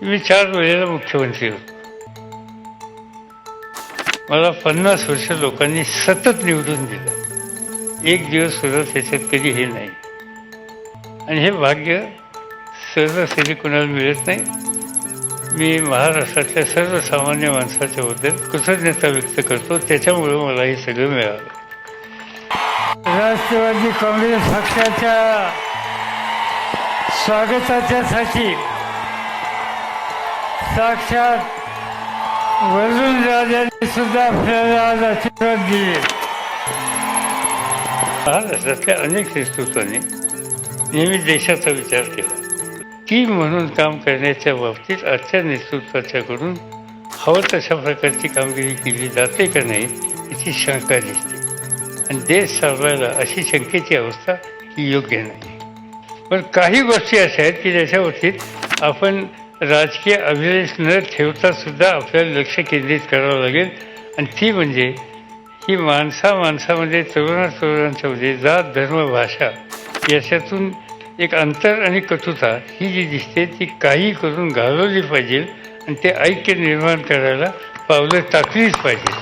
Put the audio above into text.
मी 4 वेळेला मुख्यमंत्री होतो. मला 50 वर्ष लोकांनी सतत निवडून दिलं. एक दिवस सुद्धा त्याच्यात कधी हे नाही. आणि हे भाग्य सहजासहजी कुणाला मिळत नाही. मी महाराष्ट्रातल्या सर्वसामान्य माणसाच्याबद्दल कृतज्ञता व्यक्त करतो. त्याच्यामुळं मला हे सगळं मिळालं. राष्ट्रवादी काँग्रेस पक्षाच्या स्वागताच्यासाठी साक्षात वरुणराजांनी सुद्धा आपल्याला आज आशीर्वाद दिले. महाराष्ट्रातल्या अनेक नेतृत्वांनी नेहमी देशाचा विचार केला. टीम म्हणून काम करण्याच्या बाबतीत आजच्या नेतृत्वाच्याकडून हवं तशा प्रकारची कामगिरी केली जाते का नाही याची शंका दिसते. आणि देश चालवायला अशी शंकेची अवस्था ही योग्य नाही. पण काही गोष्टी अशा आहेत की ज्याच्या बाबतीत आपण राजकीय अभिलेख न ठेवता सुद्धा आपल्याला लक्ष केंद्रित करावं लागेल. आणि ती म्हणजे ही माणसामध्ये तरुणांच्यामध्ये जात धर्म भाषा याच्यातून एक अंतर आणि कटुता ही जी दिसते ती काही करून घालवली पाहिजे आणि ते ऐक्य निर्माण करायला पावलं टाकलीच पाहिजे.